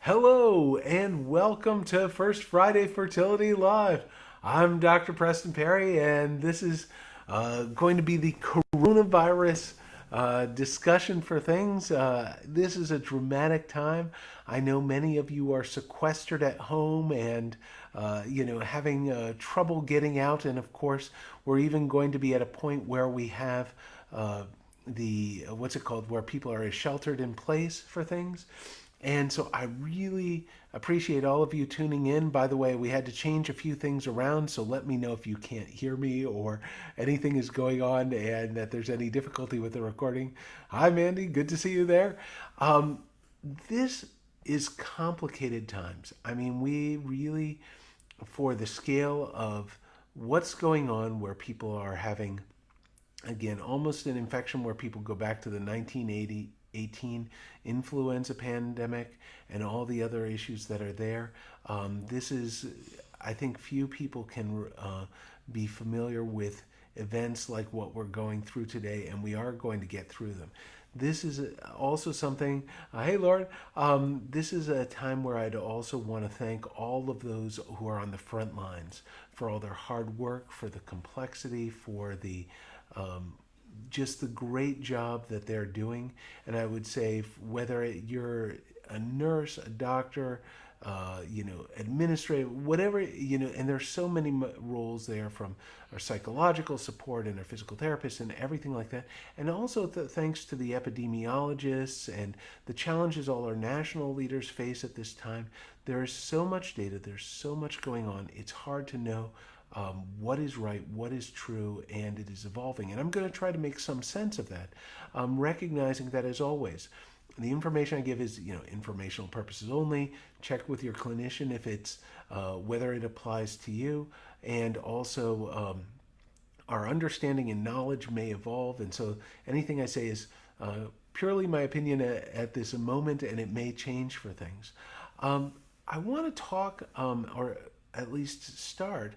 Hello and welcome to First Friday Fertility Live. I'm Dr. Preston Perry, and this is going to be the coronavirus discussion for things. This is a dramatic time. I know many of you are sequestered at home and having trouble getting out, and of course, we're even going to be at a point where we have. The what's it called, where people are sheltered in place for things. And so I really appreciate all of you tuning in. By the way, we had to change a few things around, so let me know if you can't hear me or anything is going on and that there's any difficulty with the recording. Hi, Mandy. Good to see you there. Um, this is complicated times. I mean, we really, for the scale of what's going on, where people are having again, almost an infection where people go back to the 1918 influenza pandemic and all the other issues that are there. This is, I think, few people can be familiar with events like what we're going through today, and we are going to get through them. This is also something, hey Lord, this is a time where I'd also want to thank all of those who are on the front lines for all their hard work, for the complexity, for the um, just the great job that they're doing. And I would say whether you're a nurse, a doctor, administrative, whatever, and there's so many roles there, from our psychological support and our physical therapists and everything like that. And also thanks to the epidemiologists and the challenges all our national leaders face at this time. There is so much data, there's so much going on. It's hard to know what is right, what is true, and it is evolving. And I'm going to try to make some sense of that, recognizing that, as always, the information I give is, informational purposes only. Check with your clinician if it's whether it applies to you, and also our understanding and knowledge may evolve, and so anything I say is purely my opinion at this moment, and it may change for things. I want to talk, or at least start,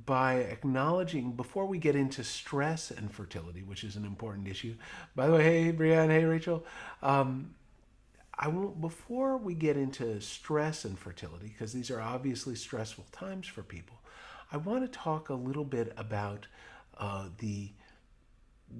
by acknowledging, before we get into stress and fertility, which is an important issue. By the way, hey Brianne, hey Rachel. I won't, before we get into stress and fertility, because these are obviously stressful times for people, I want to talk a little bit about the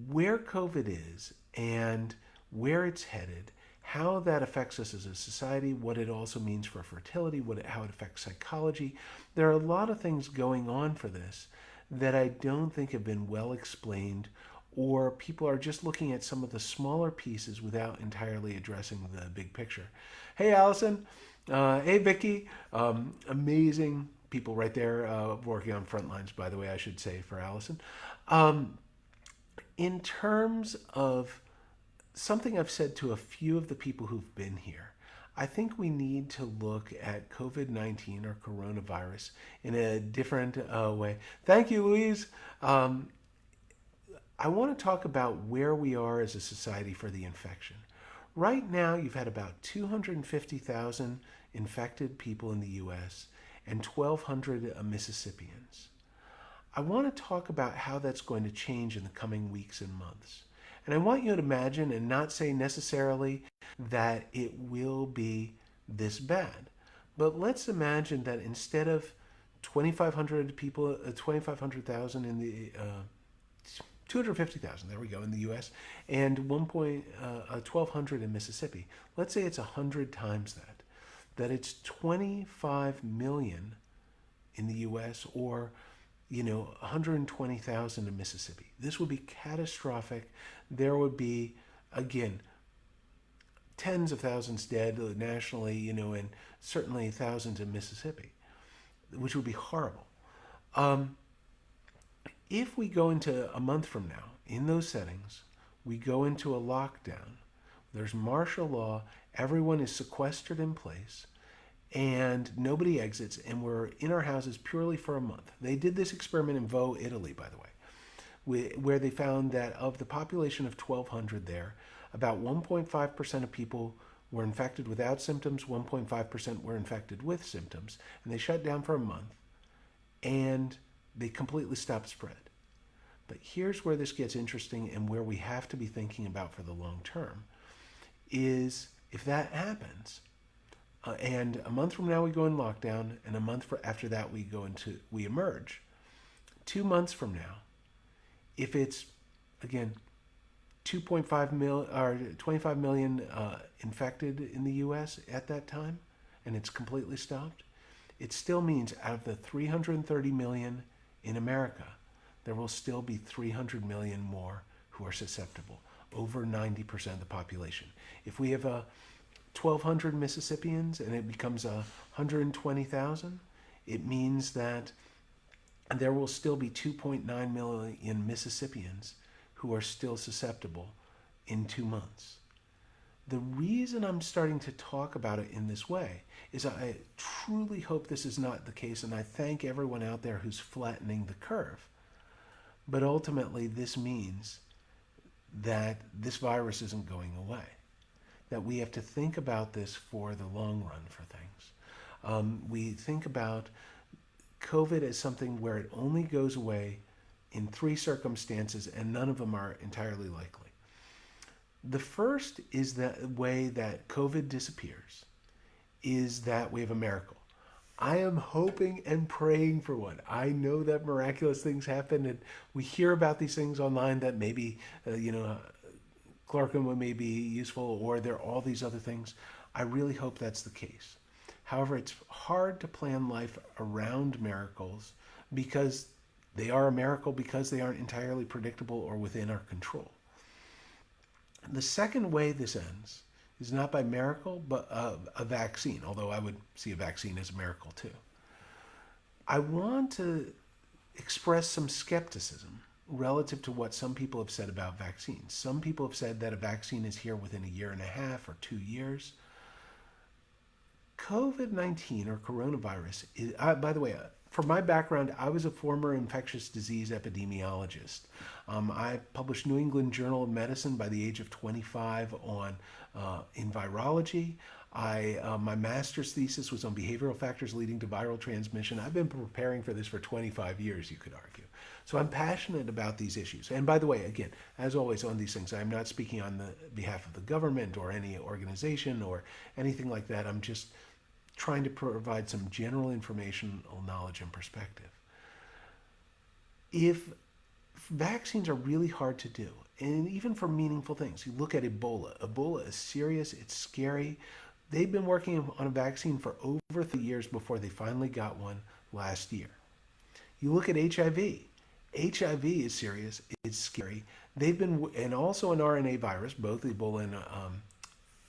where COVID is and where it's headed, how that affects us as a society, what it also means for fertility, how it affects psychology. There are a lot of things going on for this that I don't think have been well explained, or people are just looking at some of the smaller pieces without entirely addressing the big picture. Hey, Allison. Hey, Vicky. Amazing people right there working on front lines, by the way, I should say, for Allison. Um, in terms of something I've said to a few of the people who've been here, I think we need to look at COVID 19 or coronavirus in a different way. Thank you, Louise. Um, I want to talk about where we are as a society for the infection. Right now, you've had about 250,000 infected people in the US and 1,200 Mississippians. I want to talk about how that's going to change in the coming weeks and months. And I want you to imagine, and not say necessarily that it will be this bad, but let's imagine that instead of 2,500 people, 2,500,000 in the 250,000, there we go, in the US, and 1,200 in Mississippi. Let's say it's 100 times that. That it's 25 million in the US, or 120,000 in Mississippi. This would be catastrophic. There would be, again, tens of thousands dead nationally, and certainly thousands in Mississippi, which would be horrible. Um, if we go into a month from now, in those settings, we go into a lockdown, there's martial law, everyone is sequestered in place, and nobody exits, and we're in our houses purely for a month. They did this experiment in Vo, Italy, by the way, where they found that of the population of 1,200 there, about 1.5% of people were infected without symptoms, 1.5% were infected with symptoms, and they shut down for a month, and they completely stopped spread. But here's where this gets interesting, and where we have to be thinking about for the long term, is if that happens, and a month from now we go in lockdown, and a month after that we emerge. 2 months from now, if it's again 2.5 million or 25 million infected in the U.S. at that time, and it's completely stopped, it still means out of the 330 million in America, there will still be 300 million more who are susceptible, over 90% of the population. If we have 1,200 Mississippians and it becomes 120,000, it means that there will still be 2.9 million Mississippians who are still susceptible in 2 months. The reason I'm starting to talk about it in this way is I truly hope this is not the case, and I thank everyone out there who's flattening the curve. But ultimately, this means that this virus isn't going away, that we have to think about this for the long run for things. We think about COVID as something where it only goes away in 3 circumstances, and none of them are entirely likely. The first is that way that COVID disappears is that we have a miracle. I am hoping and praying for one. I know that miraculous things happen, and we hear about these things online that maybe, chloroquine may be useful, or there are all these other things. I really hope that's the case. However, it's hard to plan life around miracles because they are a miracle because they aren't entirely predictable or within our control. The second way this ends is not by miracle, but a vaccine, although I would see a vaccine as a miracle too. I want to express some skepticism relative to what some people have said about vaccines. Some people have said that a vaccine is here within a year and a half or 2 years. COVID-19 or coronavirus is, by the way, from my background, I was a former infectious disease epidemiologist. I published New England Journal of Medicine by the age of 25 in virology. My master's thesis was on behavioral factors leading to viral transmission. I've been preparing for this for 25 years, you could argue. So I'm passionate about these issues. And by the way, again, as always on these things, I'm not speaking on the behalf of the government or any organization or anything like that. I'm just trying to provide some general informational knowledge and perspective. If vaccines are really hard to do, and even for meaningful things, you look at Ebola. Ebola is serious, it's scary. They've been working on a vaccine for over 3 years before they finally got one last year. You look at HIV. HIV is serious, it's scary. And also an RNA virus, both Ebola and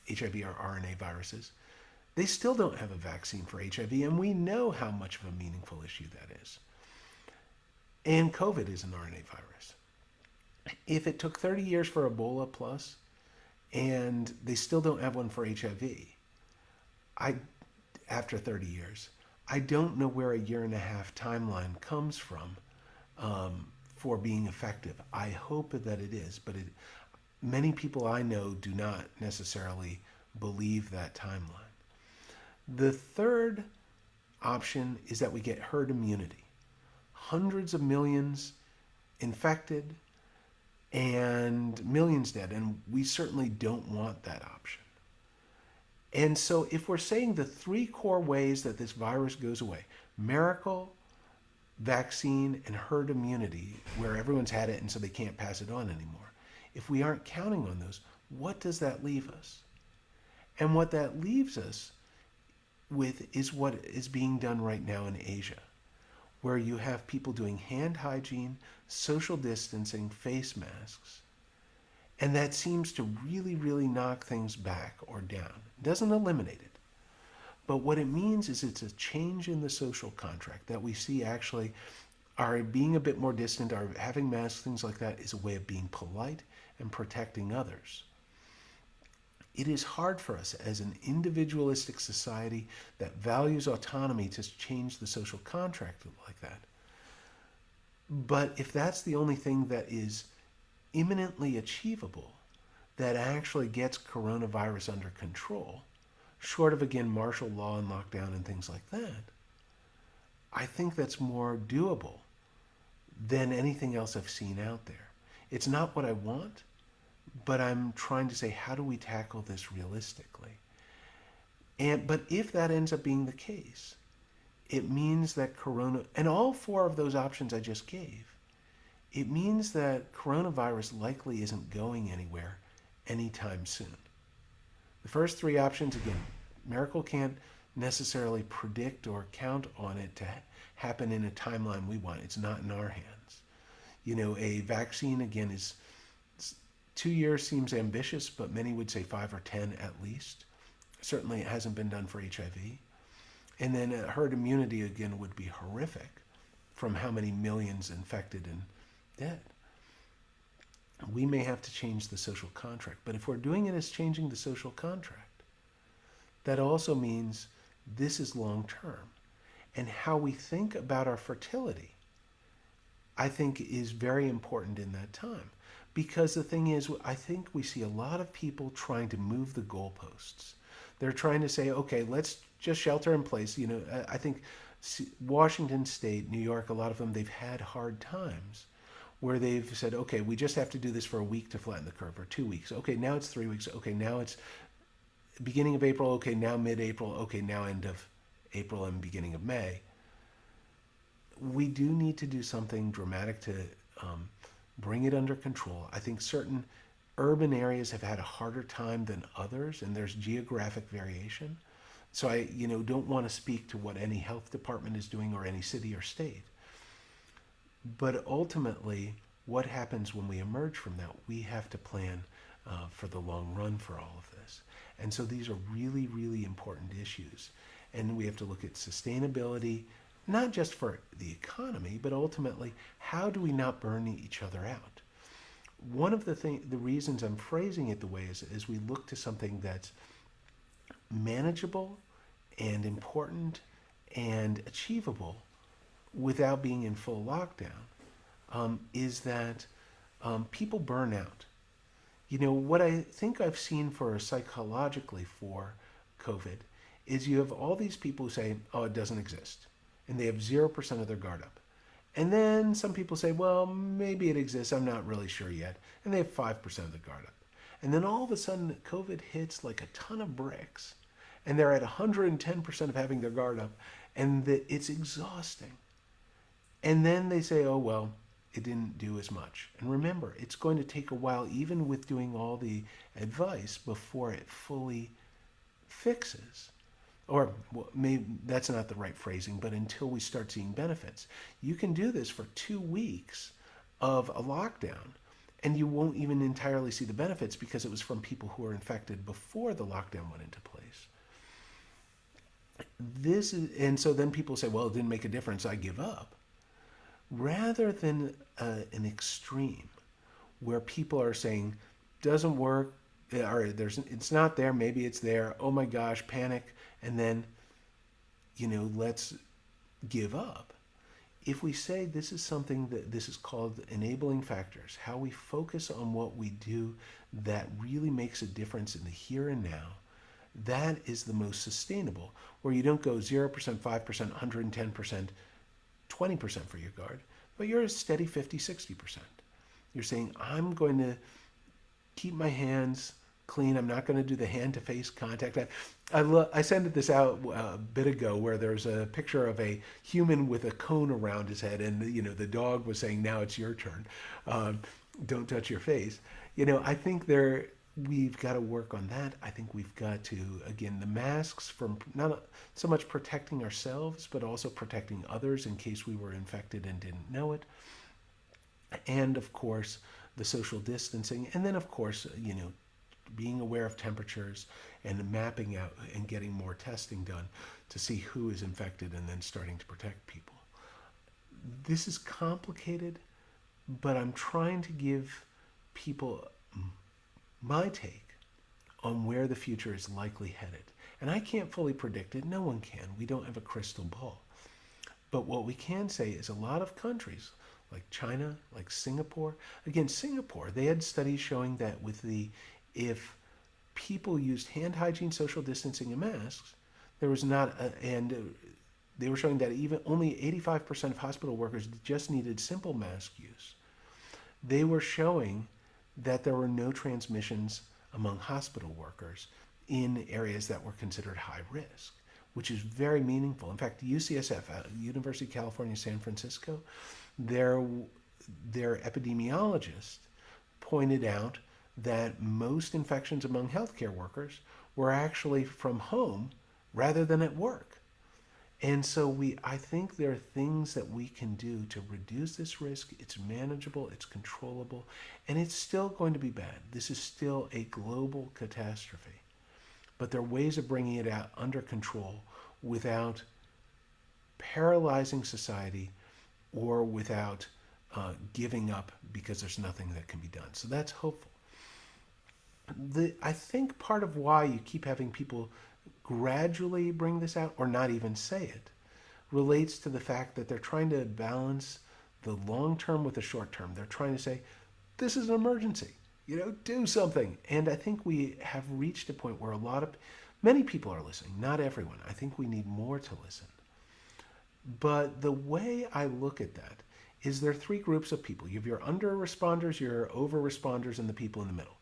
HIV are RNA viruses. They still don't have a vaccine for HIV, and we know how much of a meaningful issue that is. And COVID is an RNA virus. If it took 30 years for Ebola plus, and they still don't have one for HIV, after 30 years, I don't know where a year and a half timeline comes from for being effective. I hope that it is, but many people I know do not necessarily believe that timeline. The third option is that we get herd immunity. Hundreds of millions infected and millions dead, and we certainly don't want that option. And so if we're saying the 3 core ways that this virus goes away, miracle, vaccine, and herd immunity, where everyone's had it and so they can't pass it on anymore, if we aren't counting on those, what does that leave us? And what that leaves us with is what is being done right now in Asia, where you have people doing hand hygiene, social distancing, face masks, and that seems to really, really knock things back or down. It doesn't eliminate it, but what it means is it's a change in the social contract that we see actually are being a bit more distant, are having masks, things like that is a way of being polite and protecting others. It is hard for us as an individualistic society that values autonomy to change the social contract like that. But if that's the only thing that is imminently achievable, that actually gets coronavirus under control, short of, again, martial law and lockdown and things like that, I think that's more doable than anything else I've seen out there. It's not what I want, but I'm trying to say, how do we tackle this realistically? But if that ends up being the case, it means that and all four of those options I just gave, it means that coronavirus likely isn't going anywhere anytime soon. The first three options, again, Miracle can't necessarily predict or count on it to happen in a timeline we want. It's not in our hands. A vaccine, again, is 2 years seems ambitious, but many would say 5 or 10 at least. Certainly, it hasn't been done for HIV. And then herd immunity, again, would be horrific from how many millions infected and dead. We may have to change the social contract. But if we're doing it as changing the social contract, that also means this is long term. And how we think about our fertility, I think, is very important in that time. Because the thing is, I think we see a lot of people trying to move the goalposts. They're trying to say, okay, let's just shelter in place. I think Washington State, New York, a lot of them, they've had hard times where they've said, okay, we just have to do this for a week to flatten the curve, or 2 weeks. Okay, now it's 3 weeks. Okay, now it's beginning of April. Okay, now mid-April. Okay, now end of April and beginning of May. We do need to do something dramatic to bring it under control. I think certain urban areas have had a harder time than others, and there's geographic variation. So I, don't want to speak to what any health department is doing or any city or state. But ultimately, what happens when we emerge from that? We have to plan for the long run for all of this. And so these are really, really important issues. And we have to look at sustainability, not just for the economy, but ultimately, how do we not burn each other out? One of the reasons I'm phrasing it the way is we look to something that's manageable and important and achievable without being in full lockdown, is that people burn out. What I think I've seen for psychologically for COVID is you have all these people who say, oh, it doesn't exist. And they have 0% of their guard up. And then some people say, well, maybe it exists. I'm not really sure yet. And they have 5% of the guard up. And then all of a sudden, COVID hits like a ton of bricks. And they're at 110% of having their guard up. And it's exhausting. And then they say, oh, well, it didn't do as much. And remember, it's going to take a while, even with doing all the advice, before it fully fixes. Or maybe that's not the right phrasing, but until we start seeing benefits. You can do this for 2 weeks of a lockdown, and you won't even entirely see the benefits because it was from people who were infected before the lockdown went into place. And so then people say, well, it didn't make a difference, I give up. Rather than an extreme where people are saying, doesn't work, or it's not there, maybe it's there, oh my gosh, panic, and then, let's give up. If we say this is something this is called enabling factors, how we focus on what we do that really makes a difference in the here and now, that is the most sustainable, where you don't go 0%, 5%, 110%, 20% for your guard, but you're a steady 50, 60%. You're saying, I'm going to keep my hands clean. I'm not going to do the hand-to-face contact. I sent this out a bit ago where there's a picture of a human with a cone around his head, and the dog was saying, now it's your turn. Don't touch your face. I think we've got to work on that. I think we've got to, again, the masks from not so much protecting ourselves, but also protecting others in case we were infected and didn't know it. And of course, the social distancing. And then of course, being aware of temperatures and mapping out and getting more testing done to see who is infected and then starting to protect people. This is complicated, but I'm trying to give people my take on where the future is likely headed. And I can't fully predict it. No one can. We don't have a crystal ball. But what we can say is a lot of countries, like China, like Singapore. Again, Singapore, they had studies showing that if people used hand hygiene, social distancing, and masks, there was and they were showing that even only 85% of hospital workers just needed simple mask use. They were showing that there were no transmissions among hospital workers in areas that were considered high risk, which is very meaningful. In fact, UCSF, University of California, San Francisco, their, their epidemiologist pointed out that most infections among healthcare workers were actually from home rather than at work. And so I think there are things that we can do to reduce this risk. It's manageable, it's controllable, and it's still going to be bad. This is still a global catastrophe. But there are ways of bringing it out under control without paralyzing society or without giving up because there's nothing that can be done. So that's hopeful. I think part of why you keep having people gradually bring this out or not even say it relates to the fact that they're trying to balance the long term with the short term. They're trying to say, this is an emergency, do something. And I think we have reached a point where many people are listening, not everyone. I think we need more to listen. But the way I look at that is there are three groups of people. You have your under responders, your over responders, and the people in the middle.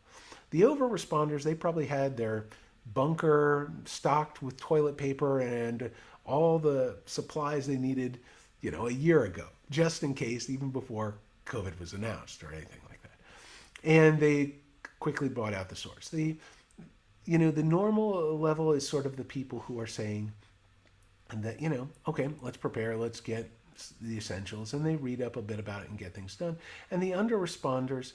The over responders, they probably had their bunker stocked with toilet paper and all the supplies they needed, a year ago, just in case, even before COVID was announced or anything like that. And they quickly bought out the source. The normal level is sort of the people who are saying that, okay, let's prepare, let's get the essentials, and they read up a bit about it and get things done. And the under responders,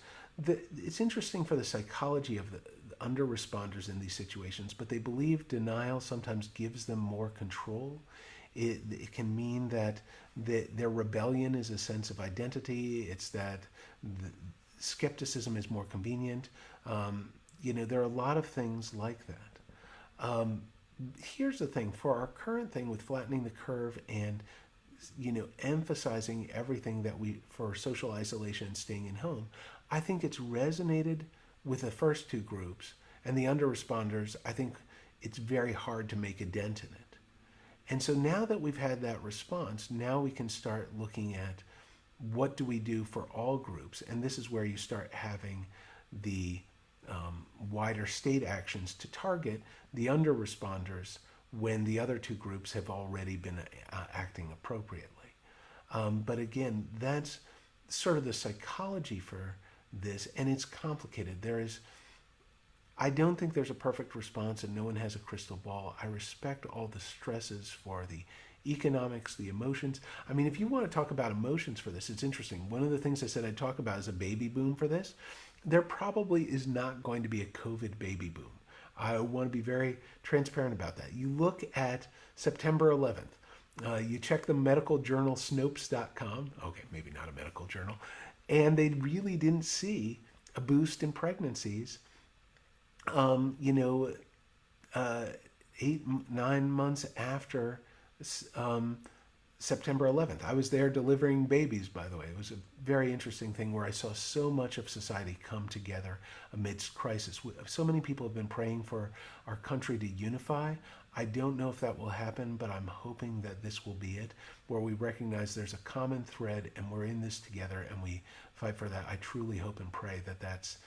it's interesting for the psychology of the under responders in these situations, but they believe denial sometimes gives them more control. It can mean that their rebellion is a sense of identity. It's that the skepticism is more convenient. There are a lot of things like that. Here's the thing. For our current thing with flattening the curve and emphasizing everything that for social isolation and staying in home, I think it's resonated with the first two groups, and the under responders, I think it's very hard to make a dent in it. And so now that we've had that response, now we can start looking at what do we do for all groups, and this is where you start having the wider state actions to target the under responders when the other two groups have already been acting appropriately. But again, that's sort of the psychology for this, and it's complicated. I don't think there's a perfect response, and no one has a crystal ball. I respect all the stresses for the economics, the emotions. I mean, if you want to talk about emotions for this, it's interesting. One of the things I said I'd talk about is a baby boom for this. There probably is not going to be a COVID baby boom. I want to be very transparent about that. You look at September 11th. You check the medical journal Snopes.com. Okay, maybe not a medical journal. And they really didn't see a boost in pregnancies, 8-9 months after September 11th. I was there delivering babies, by the way. It was a very interesting thing where I saw so much of society come together amidst crisis. So many people have been praying for our country to unify. I don't know if that will happen, but I'm hoping that this will be it, where we recognize there's a common thread and we're in this together and we fight for that. I truly hope and pray that that's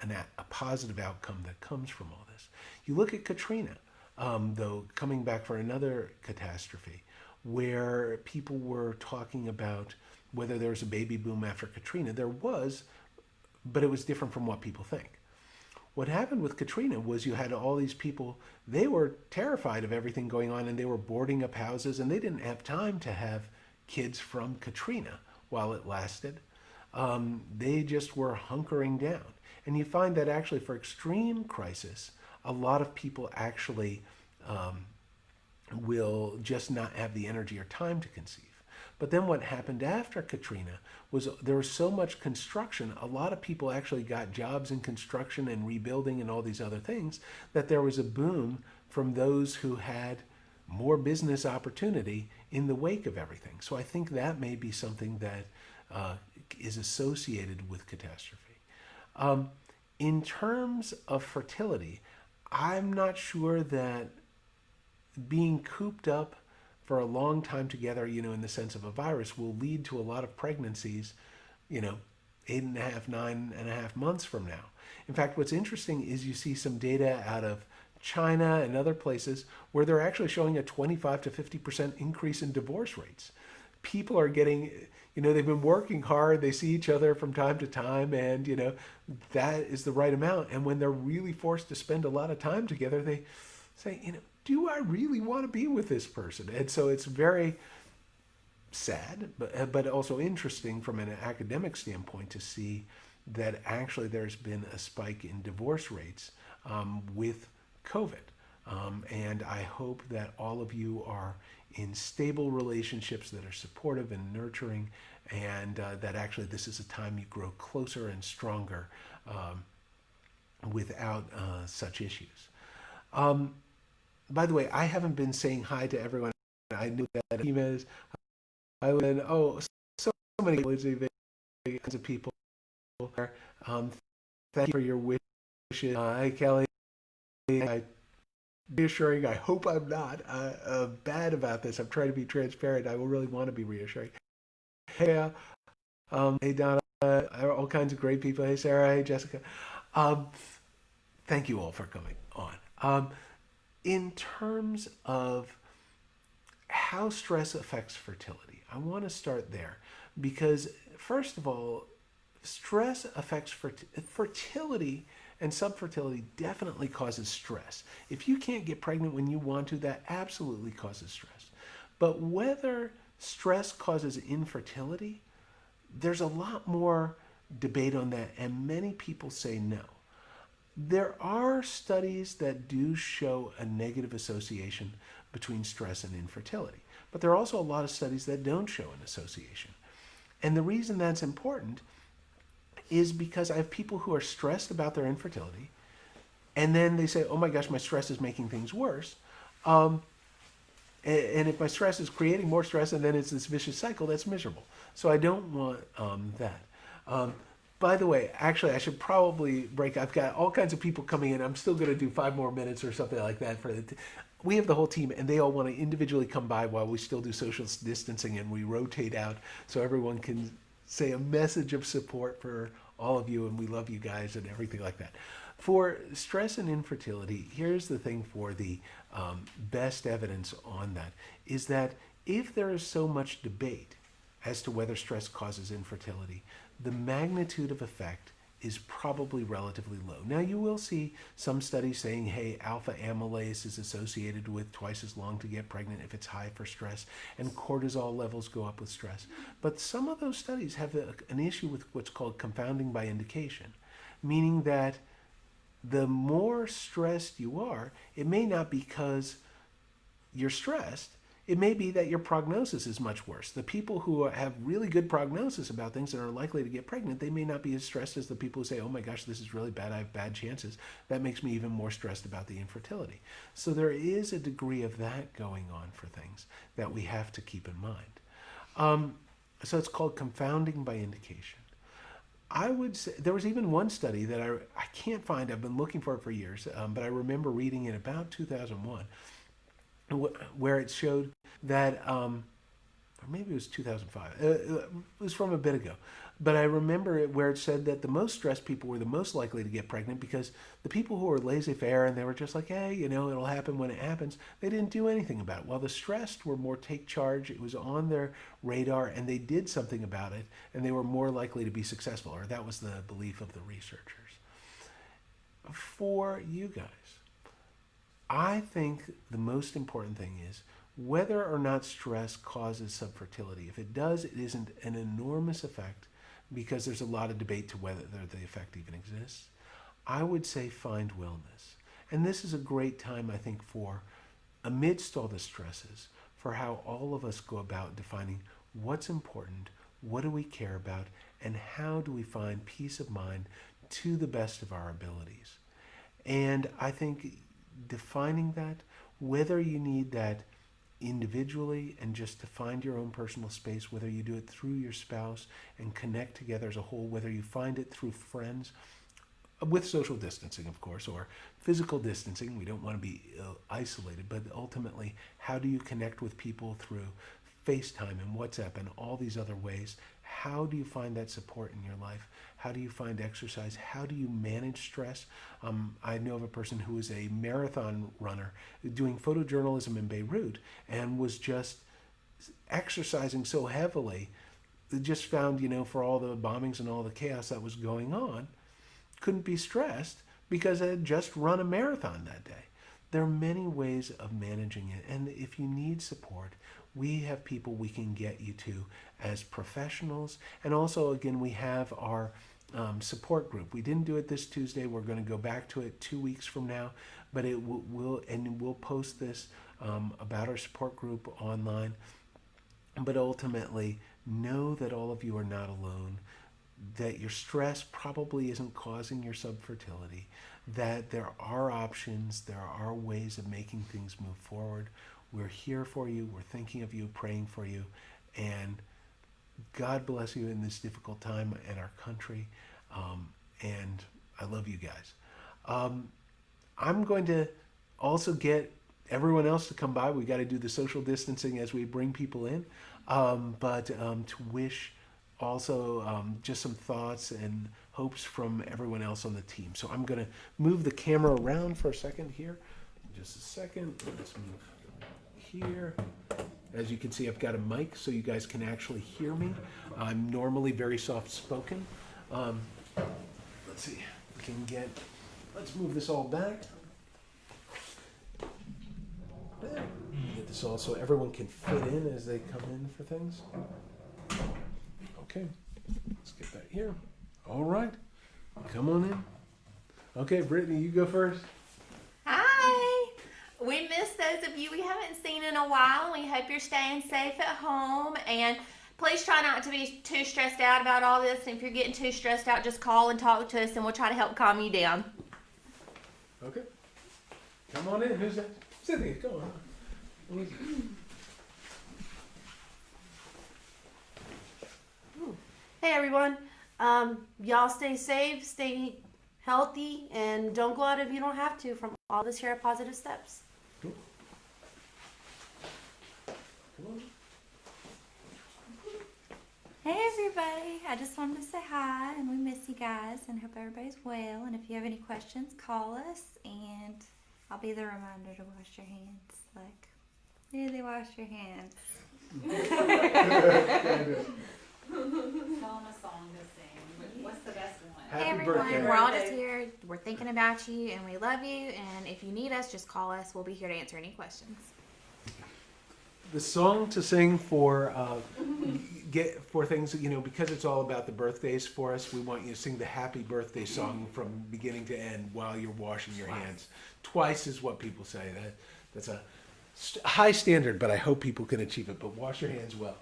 a positive outcome that comes from all this. You look at Katrina, though, coming back for another catastrophe, where people were talking about whether there was a baby boom after Katrina. There was, but it was different from what people think. What happened with Katrina was you had all these people, they were terrified of everything going on and they were boarding up houses and they didn't have time to have kids from Katrina while it lasted. They just were hunkering down. And you find that actually for extreme crisis, a lot of people actually will just not have the energy or time to conceive. But then what happened after Katrina was there was so much construction, a lot of people actually got jobs in construction and rebuilding and all these other things, that there was a boom from those who had more business opportunity in the wake of everything. So I think that may be something that is associated with catastrophe. In terms of fertility, I'm not sure that being cooped up for a long time together, in the sense of a virus, will lead to a lot of pregnancies, 8.5, 9.5 months from now. In fact, what's interesting is you see some data out of China and other places where they're actually showing a 25 to 50% increase in divorce rates. People are getting, they've been working hard, they see each other from time to time, and, that is the right amount. And when they're really forced to spend a lot of time together, they say, do I really want to be with this person? And so it's very sad, but also interesting from an academic standpoint to see that actually there's been a spike in divorce rates with COVID. And I hope that all of you are in stable relationships that are supportive and nurturing, and that actually this is a time you grow closer and stronger without such issues. By the way, I haven't been saying hi to everyone. I knew that emails. I would, so many kinds of people there. Thank you for your wishes. Hi, Kelly. Reassuring. I hope I'm not bad about this. I'm trying to be transparent. I will really want to be reassuring. Hey, hey Donna, all kinds of great people. Hey Sarah, hey Jessica. Um, Thank you all for coming on. In terms of how stress affects fertility, I want to start there because first of all, stress affects fertility, and subfertility definitely causes stress. If you can't get pregnant when you want to, that absolutely causes stress. But whether stress causes infertility, there's a lot more debate on that, and many people say no. There are studies that do show a negative association between stress and infertility, but there are also a lot of studies that don't show an association. And the reason that's important is because I have people who are stressed about their infertility, and then they say, oh my gosh, my stress is making things worse. And if my stress is creating more stress and then it's this vicious cycle, that's miserable. So I don't want that. By the way, actually, I should probably break. I've got all kinds of people coming in. I'm still going to do 5 more minutes or something like that. We have the whole team, and they all want to individually come by while we still do social distancing, and we rotate out so everyone can say a message of support for all of you, and we love you guys and everything like that. For stress and infertility, here's the thing for the best evidence on that, is that if there is so much debate as to whether stress causes infertility, the magnitude of effect is probably relatively low. Now, you will see some studies saying, hey, alpha amylase is associated with twice as long to get pregnant if it's high for stress, and cortisol levels go up with stress. But some of those studies have an issue with what's called confounding by indication, meaning that the more stressed you are, it may not be because you're stressed, it may be that your prognosis is much worse. The people who have really good prognosis about things and are likely to get pregnant, they may not be as stressed as the people who say, oh my gosh, this is really bad, I have bad chances. That makes me even more stressed about the infertility. So there is a degree of that going on for things that we have to keep in mind. So it's called confounding by indication. I would say there was even one study that I can't find, I've been looking for it for years, but I remember reading it about 2001, where it showed that, or maybe it was 2005, it was from a bit ago, but I remember it where it said that the most stressed people were the most likely to get pregnant because the people who were laissez-faire and they were just like, hey, it'll happen when it happens, they didn't do anything about it. While the stressed were more take charge, it was on their radar and they did something about it and they were more likely to be successful, or that was the belief of the researchers. For you guys, I think the most important thing is whether or not stress causes subfertility. If it does, it isn't an enormous effect because there's a lot of debate to whether the effect even exists. I would say find wellness. And this is a great time, I think, for, amidst all the stresses, for how all of us go about defining what's important, what do we care about, and how do we find peace of mind to the best of our abilities. And I think defining that, whether you need that individually and just to find your own personal space, whether you do it through your spouse and connect together as a whole, whether you find it through friends, with social distancing, of course, or physical distancing. We don't want to be isolated, but ultimately, how do you connect with people through FaceTime and WhatsApp and all these other ways. How do you find that support in your life? How do you find exercise? How do you manage stress? I know of a person who was a marathon runner doing photojournalism in Beirut and was just exercising so heavily. Just found, for all the bombings and all the chaos that was going on, couldn't be stressed because I had just run a marathon that day. There are many ways of managing it. And if you need support, we have people we can get you to as professionals. And also, again, we have our support group. We didn't do it this Tuesday. We're going to go back to it 2 weeks from now. But we'll post this about our support group online. But ultimately, know that all of you are not alone, that your stress probably isn't causing your subfertility, that there are options, there are ways of making things move forward. We're here for you, we're thinking of you, praying for you, and God bless you in this difficult time in our country, and I love you guys. I'm going to also get everyone else to come by. We got to do the social distancing as we bring people in, but to wish also just some thoughts and hopes from everyone else on the team. So I'm going to move the camera around for a second here. Just a second. Let's move here. As you can see, I've got a mic so you guys can actually hear me. I'm normally very soft-spoken. Let's see. We can let's move this all back. There. Get this all so everyone can fit in as they come in for things. Okay, let's get that here. All right, come on in. Okay, Brittany, you go first. Hi. We miss those of you we haven't seen in a while. We hope you're staying safe at home. And please try not to be too stressed out about all this. And if you're getting too stressed out, just call and talk to us and we'll try to help calm you down. Okay. Come on in. Who's that? Cynthia, come on. Hey everyone, y'all stay safe, stay healthy, and don't go out if you don't have to from all this here at Positive Steps. Cool. Come on. Hey everybody, I just wanted to say hi and we miss you guys and hope everybody's well, and if you have any questions call us and I'll be the reminder to wash your hands, like really wash your hands. Tell them a song to sing. What's the best one? Happy Hey everyone, birthday. we're all just here, we're thinking about you and we love you, and if you need us just call us, we'll be here to answer any questions. The song to sing for things, because it's all about the birthdays for us, we want you to sing the happy birthday song from beginning to end while you're washing your hands. Twice is what people say. That's a high standard, but I hope people can achieve it. But wash your hands well.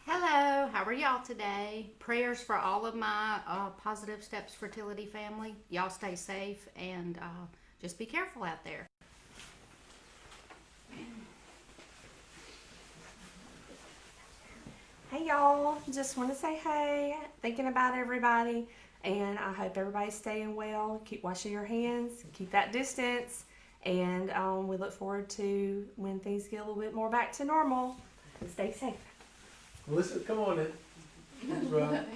Hello, how are y'all today? Prayers for all of my Positive Steps Fertility family. Y'all stay safe and just be careful out there. Hey y'all, just want to say hey, thinking about everybody, and I hope everybody's staying well. Keep washing your hands, keep that distance, and we look forward to when things get a little bit more back to normal. Stay safe. Melissa, come on in. Thanks, Rob.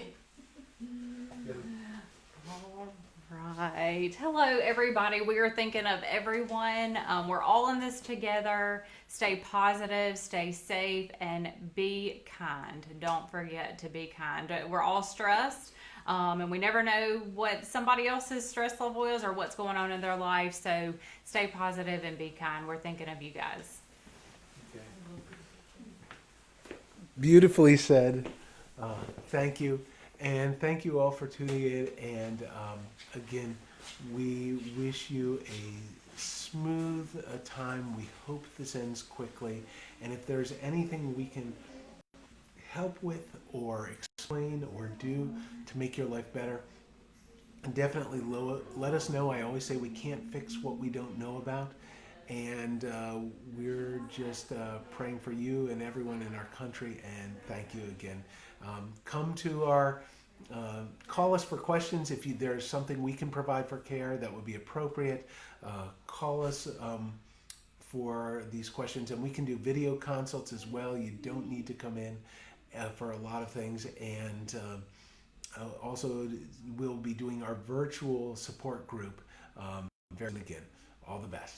All right. Hello, everybody. We are thinking of everyone. We're all in this together. Stay positive, stay safe, and be kind. Don't forget to be kind. We're all stressed, and we never know what somebody else's stress level is or what's going on in their life. So stay positive and be kind. We're thinking of you guys. Okay. Beautifully said. Thank you. And thank you all for tuning in. And again, we wish you a smooth time. We hope this ends quickly. And if there's anything we can help with or explain or do to make your life better, definitely let us know. I always say we can't fix what we don't know about. And we're just praying for you and everyone in our country. And thank you again. Come to our, call us for questions. If there's something we can provide for care that would be appropriate, call us for these questions, and we can do video consults as well. You don't need to come in for a lot of things, and also we'll be doing our virtual support group very soon again. All the best.